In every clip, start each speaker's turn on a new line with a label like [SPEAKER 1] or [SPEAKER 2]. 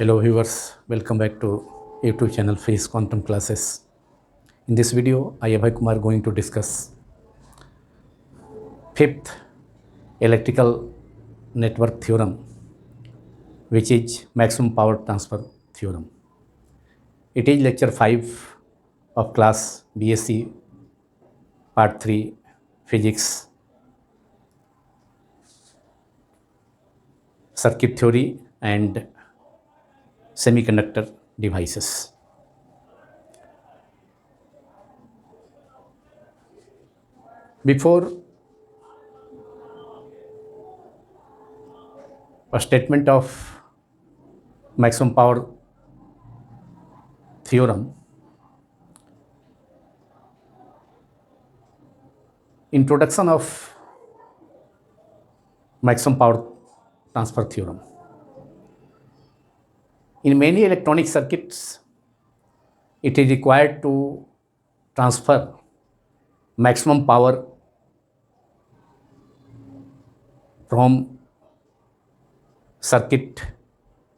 [SPEAKER 1] Hello viewers, welcome back to YouTube channel Face Quantum Classes. In this video, I Abhay Kumar going to discuss fifth electrical network theorem, which is maximum power transfer theorem. It is lecture 5 of class BSc part 3 physics, circuit theory and semiconductor devices. Before a statement of maximum power theorem, introduction of maximum power transfer theorem. In many electronic circuits, it is required to transfer maximum power from circuit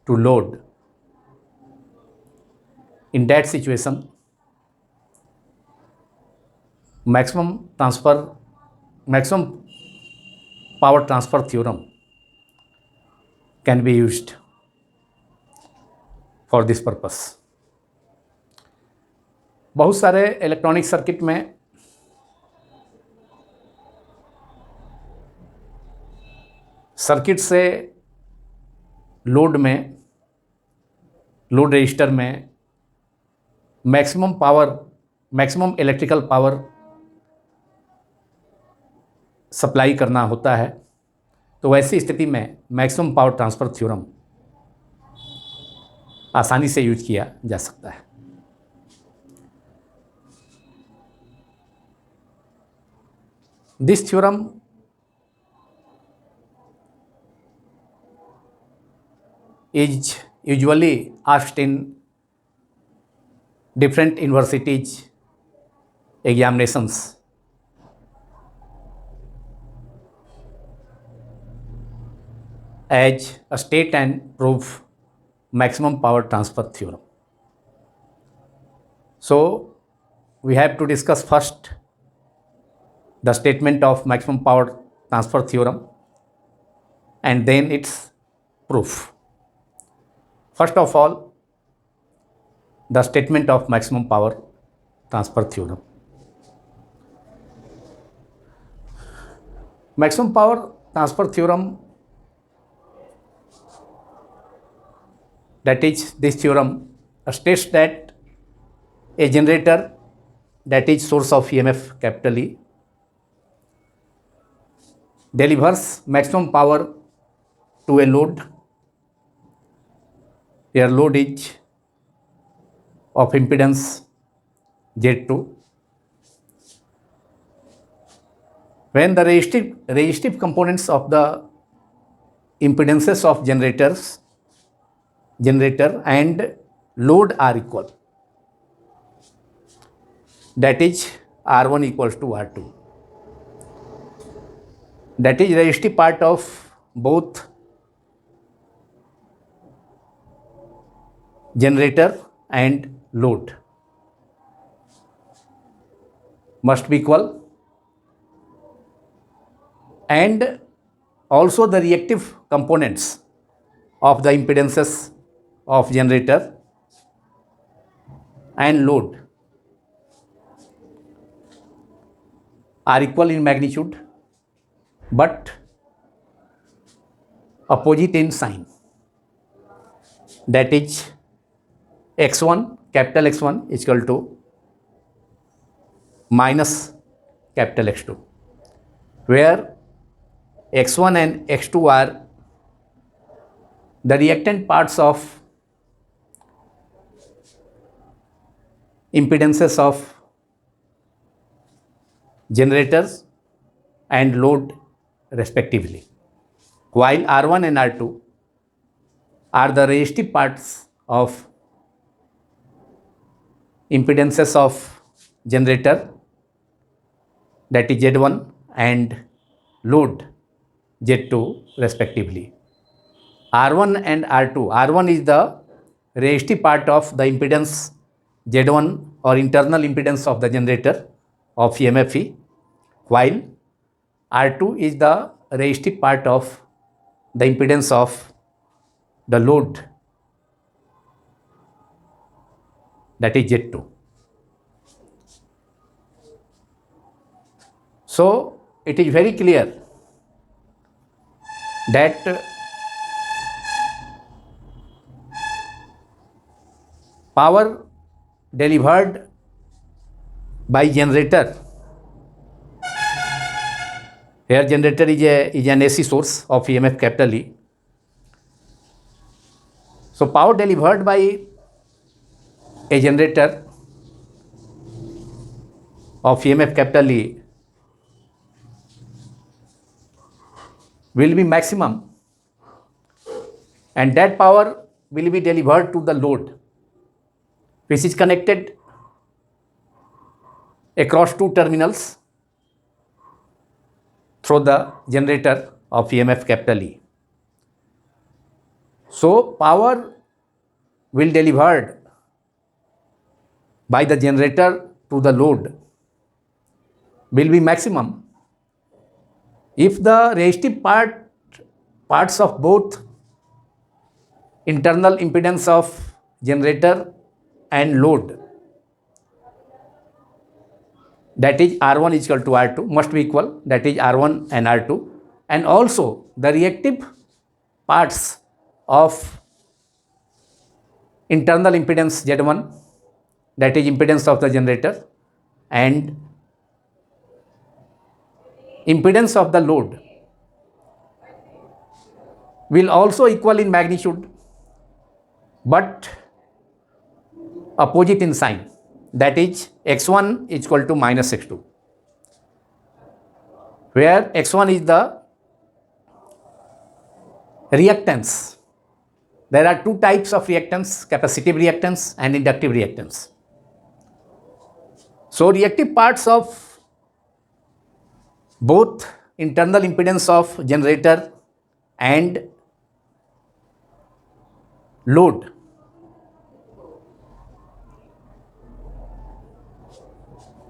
[SPEAKER 1] to load. In that situation, maximum power transfer theorem can be used for this purpose. बहुत सारे electronic circuit में circuit से load register में maximum electrical power supply करना होता है, तो वैसी स्थिति में मैक्सिमम पावर ट्रांसफर थ्योरम आसानी से यूज किया जा सकता है. This theorem is usually asked in different universities examinations. As a state and prove maximum power transfer theorem. So we have to discuss first the statement of maximum power transfer theorem and then its proof. First of all, the statement of maximum power transfer theorem. Maximum power transfer theorem, that is, this theorem states that a generator, that is source of EMF capital E, delivers maximum power to a load. Your load is of impedance Z2. When the resistive components of the impedances of generator and load are equal, that is R1 equals to R2. That is resistive part of both generator and load must be equal, and also the reactive components of the impedances of generator and load are equal in magnitude but opposite in sign. That is X1, capital X1 is equal to minus capital X2, where X1 and X2 are the reactant parts of impedances of generators and load respectively, while R1 and R2 are the resistive parts of impedances of generator, that is Z1, and load Z2 respectively. R1 and R2. R1 is the resistive part of the impedance Z1 or internal impedance of the generator of EMFE, while R2 is the resistive part of the impedance of the load, that is Z2. So it is very clear that power delivered by generator, here generator is an AC source of EMF capital E. So power delivered by a generator of EMF capital E will be maximum, and that power will be delivered to the load, which is connected across two terminals through the generator of EMF capital E. So power will delivered by the generator to the load will be maximum if the resistive parts of both internal impedance of generator and load, that is R1 is equal to R2, must be equal, that is R1 and R2, and also the reactive parts of internal impedance Z1, that is impedance of the generator, and impedance of the load will also equal in magnitude but opposite in sign, that is x1 is equal to minus x2, where x1 is the reactance. There are two types of reactance, capacitive reactance and inductive reactance. So reactive parts of both internal impedance of generator and load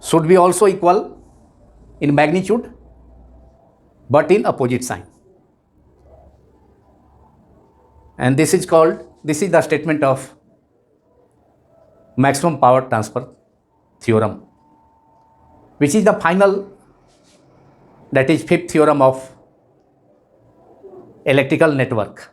[SPEAKER 1] should be also equal in magnitude but in opposite sign. And this is the statement of maximum power transfer theorem, which is the final, that is fifth theorem of electrical network.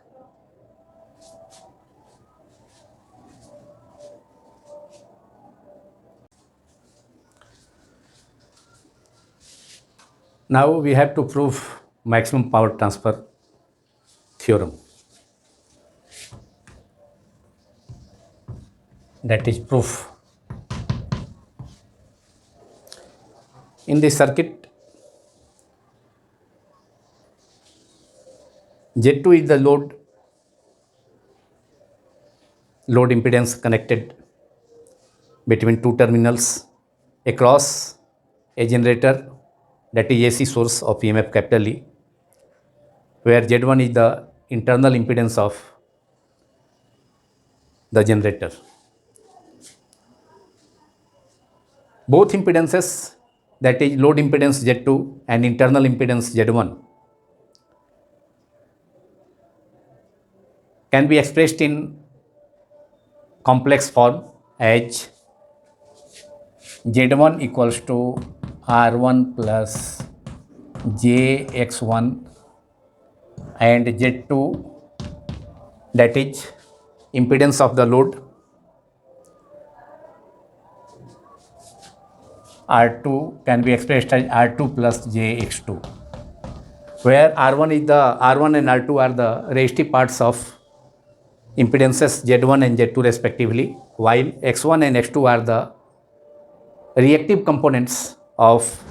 [SPEAKER 1] Now we have to prove maximum power transfer theorem. That is proof. In this circuit, Z2 is the load impedance connected between two terminals across a generator, that is AC source of EMF capital E, where Z1 is the internal impedance of the generator. Both impedances, that is load impedance Z2 and internal impedance Z1, can be expressed in complex form as Z1 equals to R1 plus JX1 and Z2, that is impedance of the load, R2 can be expressed as R2 plus JX2, where R1 and R2 are the resistive parts of impedances Z1 and Z2 respectively, while X1 and X2 are the reactive components of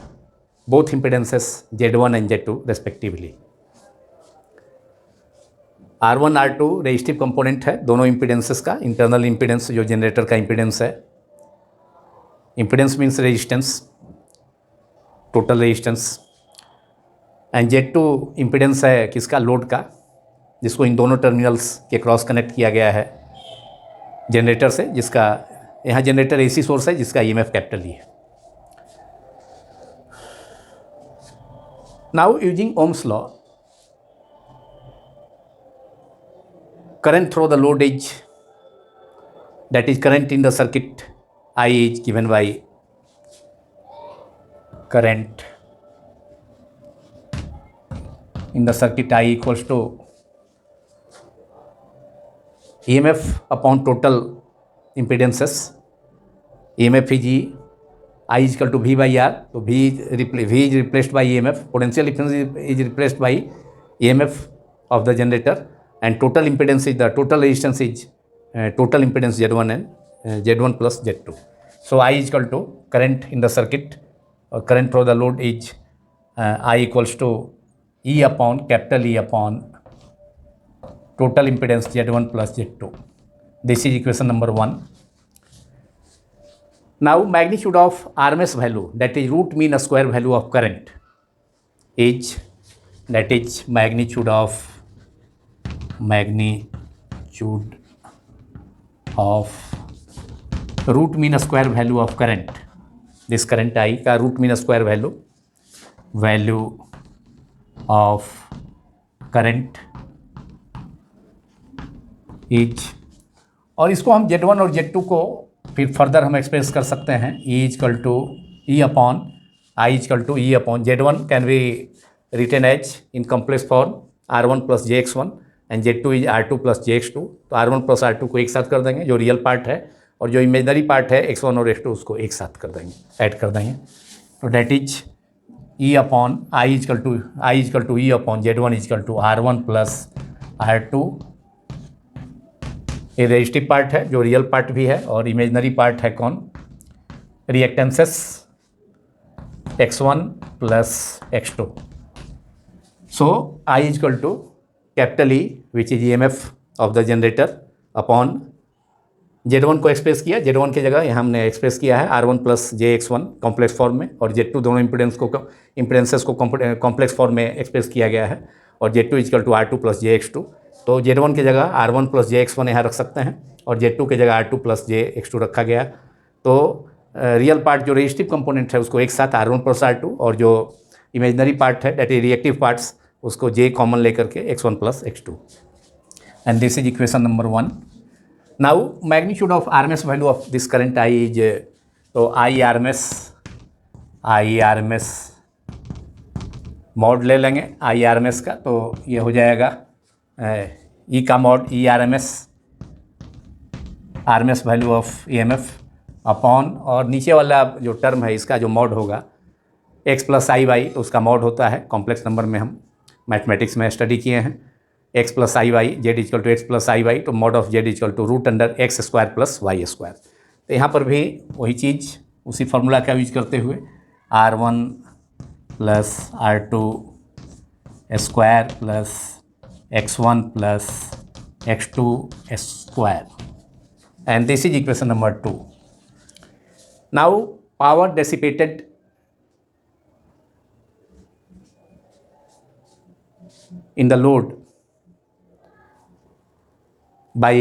[SPEAKER 1] both impedances Z1 and Z2 respectively. R1 R2 resistive component है दोनों impedances का. Internal impedance जो generator का impedance है, impedance means resistance, total resistance, and Z2 impedance है किसका, load का, जिसको इन दोनों टर्मिनल्स के क्रॉस कनेक्ट किया गया है. जनरेटर से, जिसका यहाँ जनरेटर एसी सोर्स है जिसका ईएमएफ कैपिटल ई है। Now using Ohm's law, current through the load is, that is current in the circuit I is given by current in the circuit I equals to EMF upon total impedances. EMF is E, I is equal to V by R. So V is replaced by EMF. Potential difference is replaced by EMF of the generator, and total impedance is the total resistance is total impedance Z1 and Z1 plus Z2. So I is equal to current in the circuit, or current through the load is I equals to E upon capital E upon total impedance Z1 plus Z2. This is equation number 1. Now magnitude of RMS value, that is root mean square value of current, is, that is magnitude of root mean square value of current. This current I का root mean square value of current is, और इसको हम Z1 और Z2 को फिर further हम express कर सकते हैं E equal to E upon I equal to E upon Z1 can be written as in complex form R1 plus JX1 and Z2 is R2 plus JX2. तो R1 plus R2 को एक साथ कर देंगे जो रियल पार्ट है, और जो इमेजनरी पार्ट है X1 और X2 उसको एक साथ कर देंगे, ऐड कर देंगे. तो that is E upon I equal to E upon Z1 equal to R1 plus R2. ये रेजिस्टिव पार्ट है जो रियल पार्ट भी है, और इमेजनरी पार्ट है कौन, reactances X1 plus X2. So I equal to capital E which is EMF of the generator upon Z1 को express किया, Z1 की जगह यहाँ हमने एक्सप्रेस किया है R1 plus JX1 complex form में, और Z2 दोनों इम्पिडेंसेस को कॉम्प्लेक्स फॉर्म में एक्सप्रेस किया गया है, और Z2 equal to R2 plus JX2. तो Z1 की जगह R1 प्लस JX1 यहाँ रख सकते हैं, और Z2 की जगह R2 प्लस JX2 रखा गया. तो रियल पार्ट जो रेजिस्टिव कंपोनेंट है उसको एक साथ R1 प्लस R2, और जो इमेजनरी पार्ट है दैट इज रिएक्टिव पार्ट्स उसको J कॉमन लेकर के X1 plus X2. And this is equation number 1. Now magnitude of RMS value of this current I is, तो I RMS मॉड ले लेंगे I RMS का, तो ये हो जाएगा E का mod E RMS value of EMF upon, और नीचे वाला जो टर्म है इसका जो मॉड होगा x प्लस आई वाई, तो उसका मॉड होता है कॉम्प्लेक्स नंबर में हम मैथमेटिक्स में स्टडी किए हैं x plus i y, z equal to x plus i y, तो mod of z equal to root under x square plus y square. तो यहाँ पर भी वही चीज़ उसी फार्मूला का यूज करते हुए R1 plus R2 square plus X1 plus X2 square, and this is equation number 2. Now power dissipated in the load by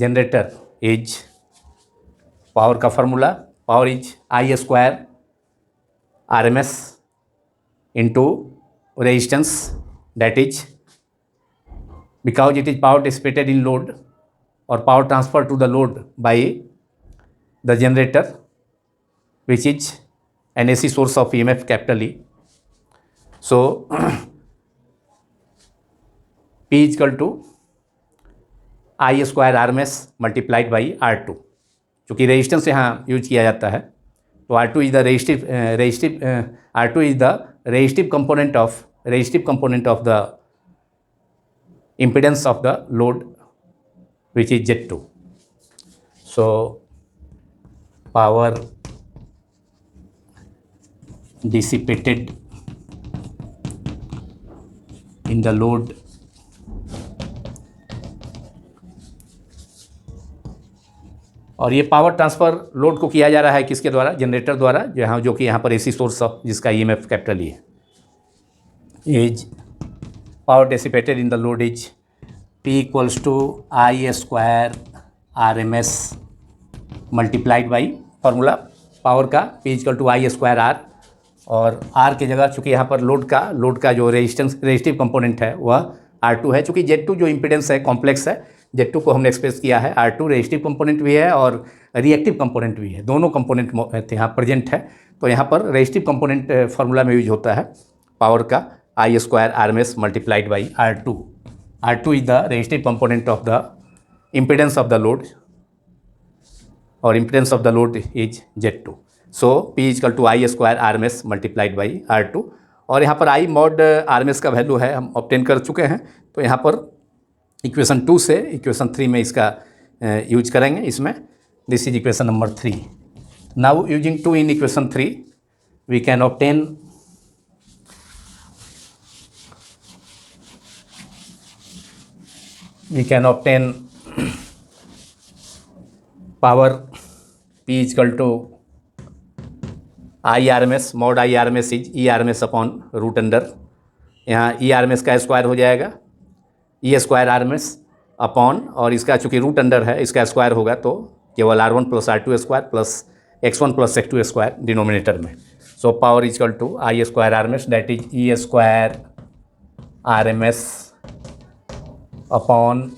[SPEAKER 1] generator is, power का formula, power is I square RMS into resistance, that is because it is power dissipated in load or power transferred to the load by the generator which is an AC source of EMF capital E. So P is equal to I square RMS multiplied by R2. चूँकि resistance यहाँ use किया जाता है, तो R2 is the R2 is the resistive component of the impedance of the load which is Z2. So power dissipated in the load और ये power transfer load को किया जा रहा है किसके द्वारा, जनरेटर द्वारा, जो कि यहाँ पर एसी सोर्स ऑफ जिसका EMF कैपिटल E है. Is power dissipated in the load is P equals to I square R M S multiplied by formula power का P equal to I square R, और R की जगह चूँकि यहाँ पर load का जो रेजिस्टिव कंपोनेंट है वह R2 है। चूँकि Z2 जो इम्पीडेंस है कॉम्प्लेक्स है, Z2 को हमने एक्सप्रेस किया है, R2 रेजिस्टिव कंपोनेंट भी है और रिएक्टिव कंपोनेंट भी है, दोनों कंपोनेंट यहाँ प्रेजेंट है। तो यहाँ पर रेजिस्टिव कंपोनेंट फार्मूला में यूज होता है पावर का I square R M S multiplied by R2। R2 is the resistive component of the impedance of the load, और impedance of the load is Z2। So P equal to I square R M S multiplied by R2, और यहाँ पर I mod R M S का value है हम obtain कर चुके हैं। तो यहाँ पर इक्वेशन 2 से इक्वेशन 3 में इसका यूज करेंगे इसमें। This is equation number 3। Now using 2 in equation 3 we can obtain power P equal to I R M S, mod I R M S is E R M S upon root under, यहाँ E R M S का square हो जाएगा E square R M S upon, और इसका चूँकि root under है इसका square होगा तो केवल R1 plus R2 square plus X1 plus X2 square denominator में। So power equal to I square R M S that is E square R M S upon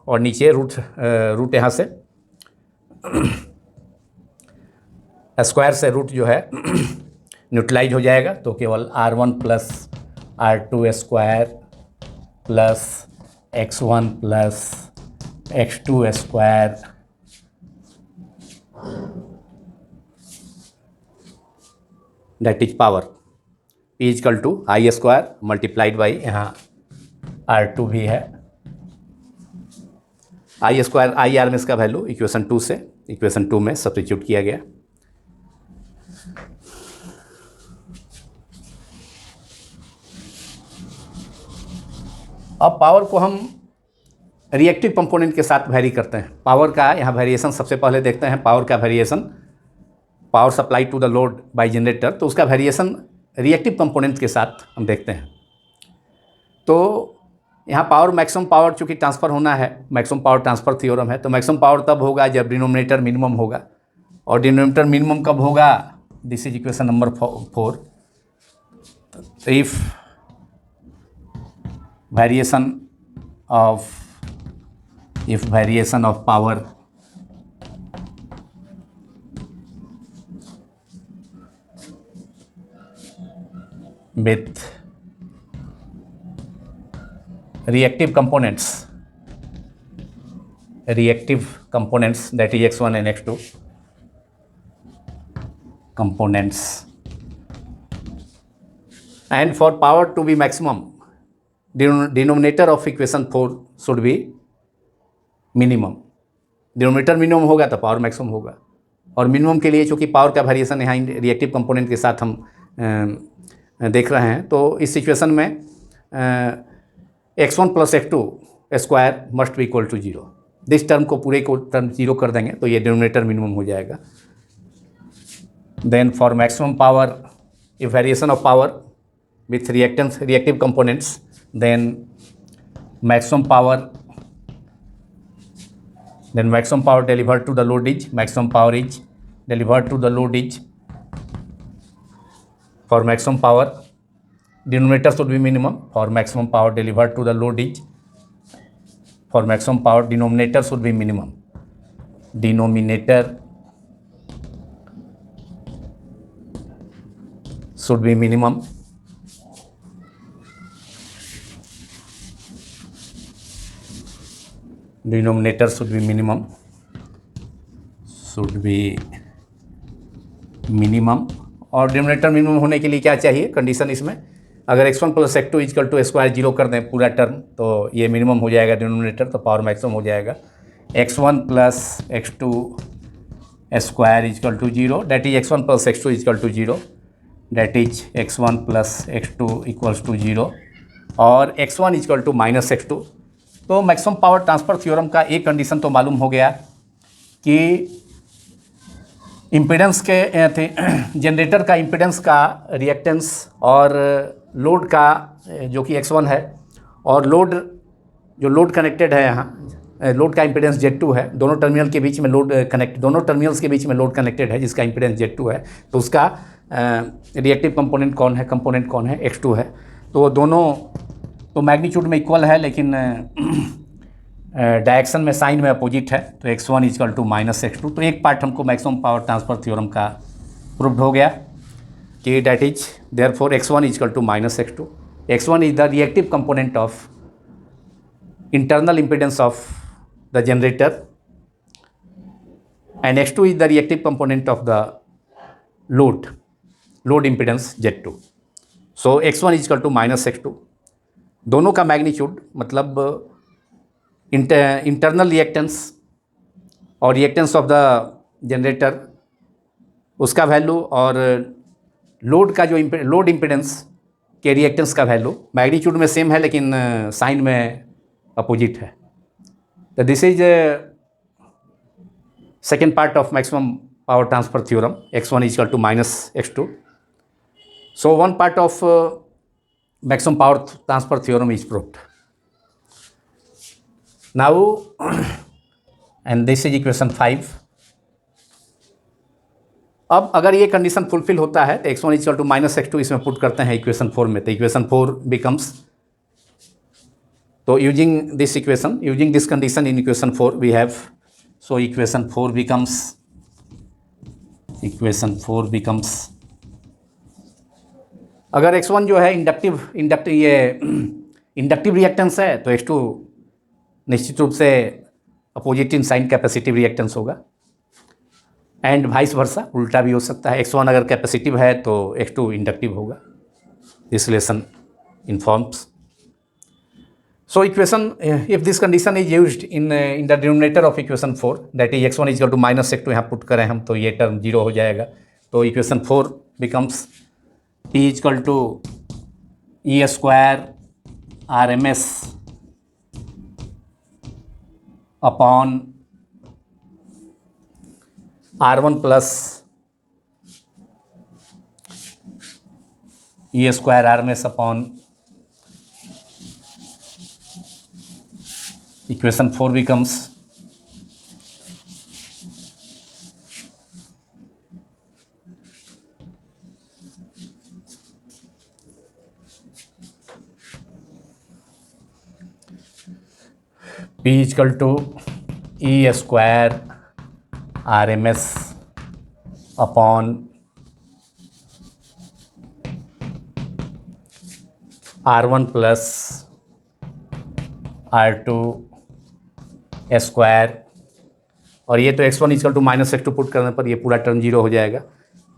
[SPEAKER 1] और नीचे रूट यहाँ से स्क्वायर से रूट जो है न्यूट्रलाइज हो जाएगा, तो केवल R1 plus R2 square plus X1 plus X2 square that is power P equal to I square multiplied by यहाँ R2 भी है, I square I R M S का वैल्यू इक्वेशन 2 से इक्वेशन 2 में सब्स्टिट्यूट किया गया। अब पावर को हम रिएक्टिव कंपोनेंट के साथ वैरी करते हैं। पावर का यहाँ वेरिएशन सबसे पहले देखते हैं। पावर का variation, power supply to the load by generator, तो उसका वेरिएशन रिएक्टिव कंपोनेंट के साथ हम देखते हैं। तो यहाँ पावर मैक्सिमम पावर चूँकि ट्रांसफ़र होना है, मैक्सिमम पावर ट्रांसफ़र थ्योरम है, तो मैक्सिमम पावर तब होगा जब डिनोमिनेटर मिनिमम होगा, और डिनोमिनेटर मिनिमम कब होगा? This is equation number 4। If variation of power with reactive components that is x1 and x2 components, and for power to be maximum, denominator of equation 4 should be minimum. Denominator minimum होगा तो power maximum होगा, और minimum के लिए चूँकि power का variation यहाँ reactive component के साथ हम देख रहे हैं, तो इस सिचुएशन में x1 plus x2 square must be equal to 0। This term को पूरे को टर्म 0 कर देंगे तो ये डिनोमिनेटर मिनिमम हो जाएगा। Then for maximum power, if variation of power with reactive components, then maximum power delivered to the load is, for maximum power denominator should be minimum, for maximum power delivered to the load is, for maximum power denominator should be minimum, denominator should be minimum, denominator should be minimum, और denominator minimum होने के लिए क्या चाहिए condition इसमें? अगर x1 plus x2 equal to square 0 कर दें पूरा टर्म तो ये मिनिमम हो जाएगा डिनोमिनेटर, तो पावर मैक्सिमम हो जाएगा। x1 plus x2 square equal to 0, that is x1 plus x2 equal to 0, that is x1 plus x2 equals to 0, और x1 equal to minus x2। तो मैक्सिमम पावर ट्रांसफ़र थ्योरम का एक condition तो मालूम हो गया कि इम्पीडेंस के जनरेटर का इम्पीडेंस का रिएक्टेंस और लोड का जो कि x1 है, और लोड जो लोड कनेक्टेड है यहाँ, लोड का इम्पीडेंस Z2 है, दोनों टर्मिनल के बीच में दोनों टर्मिनल्स के बीच में लोड कनेक्टेड है जिसका इम्पीडेंस Z2 है, तो उसका रिएक्टिव कंपोनेंट कौन है, X2 है। तो वो दोनों तो मैग्नीट्यूड में इक्वल है, लेकिन डायरेक्शन में, साइन में अपोजिट है, तो X1 equal to minus X2। तो एक पार्ट हमको मैक्सिमम पावर ट्रांसफ़र थ्योरम का प्रूव्ड हो गया कि that is therefore X1 equal to minus X2। X1 is the reactive component of internal impedance of the generator and X2 is the reactive component of the load impedance Z2। so X1 is equal to minus X2। दोनों का magnitude मतलब internal reactance और reactance of the generator उसका value और load का जो load impedance के reactance का वैल्यू मैग्नीट्यूड में सेम है, लेकिन साइन में अपोजिट है। तो this is second part of maximum power transfer theorem, X1 is equal to minus X2। so one part of maximum power transfer theorem is proved now and this is equation 5। अब अगर ये condition fulfil होता है तो X1 is equal to minus X2 इसमें put करते हैं equation 4 में, तो इक्वेशन 4 बिकम्स, तो using this condition in equation 4 we have, so equation 4 becomes अगर X1 जो है इंडक्टिव रिएक्टेंस है तो X2 निश्चित रूप से opposite in sign capacitive reactance होगा, एंड वाइस वर्सा, उल्टा भी हो सकता है। X1 अगर कैपेसिटिव है तो X2 इंडक्टिव होगा। This relation informs. So equation, if this condition is used in the denominator of equation 4, that is X1 is equal to minus X2 यहाँ पुट करें हम, तो ये टर्म 0 हो जाएगा। तो equation 4 becomes T is equal to E square RMS upon R1 plus E square RMS upon equation 4 becomes P is equal to E square RMS upon R1 plus R2 square, और ये तो X1 equal to minus X2 put करने पर ये पूरा term 0 हो जाएगा,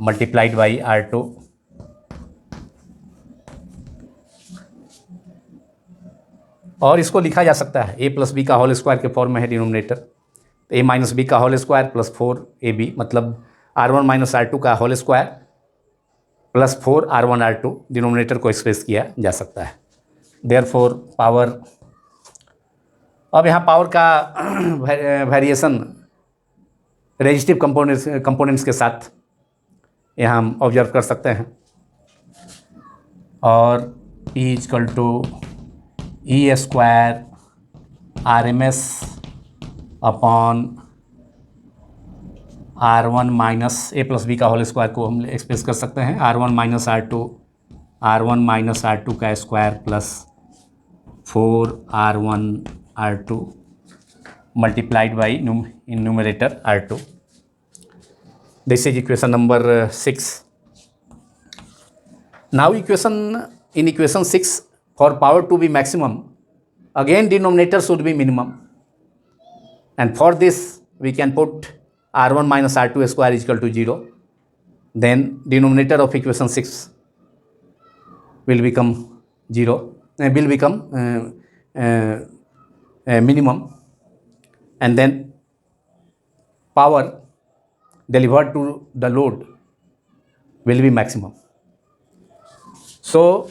[SPEAKER 1] multiplied by R2 और इसको लिखा जा सकता है a प्लस बी का होल स्क्वायर के फॉर्म में है डिनोमिनेटर, तो a माइनस बी का होल स्क्वायर प्लस 4ab, मतलब R1 माइनस R2 का whole square plus 4R1 R2 denominator को एक्सप्रेस किया जा सकता है। देयरफॉर पावर, अब यहाँ पावर का वेरिएशन रेजिस्टिव कंपोनेंट्स के साथ यहाँ हम ऑब्जर्व कर सकते हैं, और P equal to E square RMS upon R1 minus a plus B का होल स्क्वायर को हम एक्सप्रेस कर सकते हैं R1 माइनस R2 का square plus 4R1 R2 multiplied by in numerator R2। This is equation number 6। Now in equation 6, for power to be maximum, again denominator should be minimum, and for this we can put R1 minus R2 square is equal to 0, then denominator of equation 6 will become 0, will become minimum, and then power delivered to the load will be maximum। So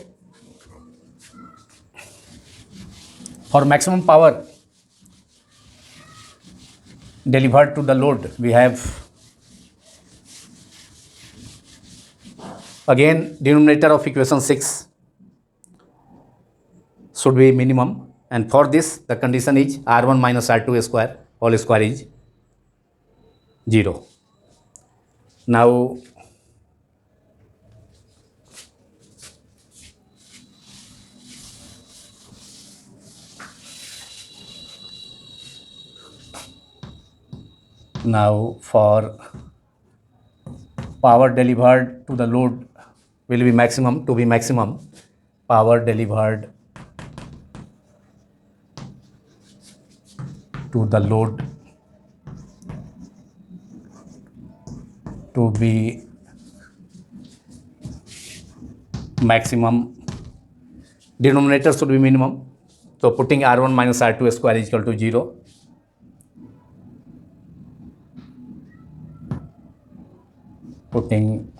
[SPEAKER 1] for maximum power delivered to the load, we have again denominator of equation 6 should be minimum, and for this the condition is R1 minus R2 square whole square is 0. Now for power delivered to the load will be maximum, to be maximum, power delivered to the load to be maximum, denominator should be minimum. So putting R1 minus R2 square is equal to 0. Putting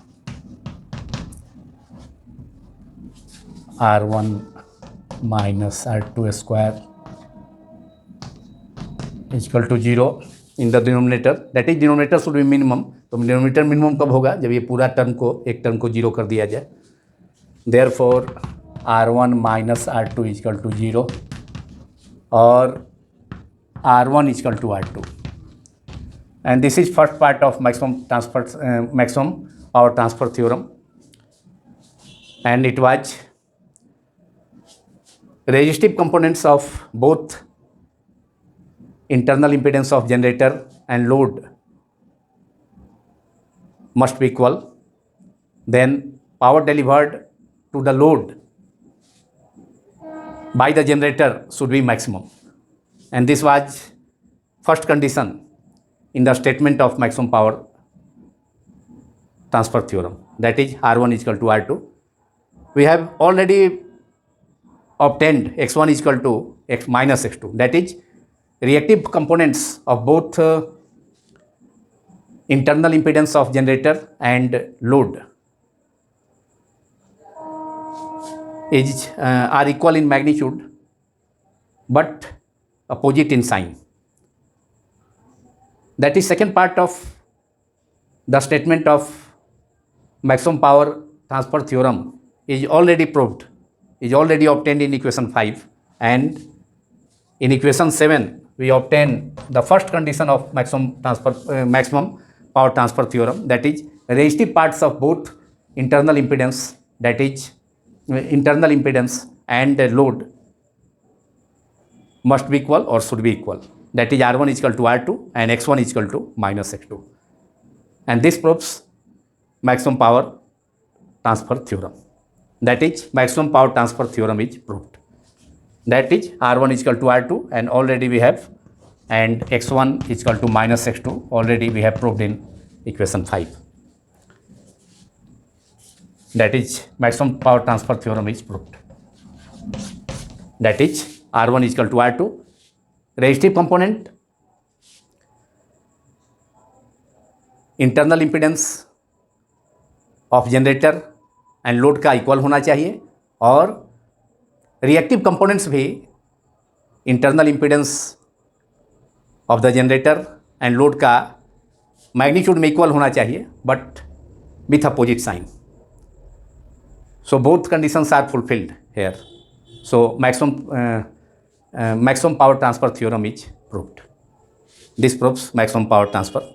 [SPEAKER 1] R1 minus R2 square is equal to 0 in the denominator, that is denominator should be minimum. तो denominator minimum कब होगा? जब ये पूरा term को, एक term को 0 कर दिया जाए. Therefore R1 minus R2 is equal to 0 or R1 is equal to R2. And this is first part of maximum power transfer theorem, and it was resistive components of both internal impedance of generator and load must be equal. Then power delivered to the load by the generator should be maximum, and this was first condition in the statement of maximum power transfer theorem, that is R1 is equal to R2. We have already obtained x1 is equal to x minus x2, that is reactive components of both internal impedance of generator and load are equal in magnitude but opposite in sign. That is second part of the statement of maximum power transfer theorem is already proved, is already obtained in equation 5, and in equation 7 we obtain the first condition of maximum power transfer theorem, that is resistive parts of both internal impedance, that is internal impedance and load must be equal or should be equal, that is R1 is equal to R2 and x1 is equal to minus x2, and this proves maximum power transfer theorem, that is maximum power transfer theorem is proved, that is R1 is equal to R2 and already we have, and x1 is equal to minus x2 already we have proved in equation 5. That is maximum power transfer theorem is proved, that is R1 is equal to R2, resistive component internal impedance of generator and load का equal होना चाहिए, और reactive components भी internal impedance of the generator and load का magnitude में equal होना चाहिए but with opposite sign. So both conditions are fulfilled here. So maximum power transfer theorem is proved. This proves maximum power transfer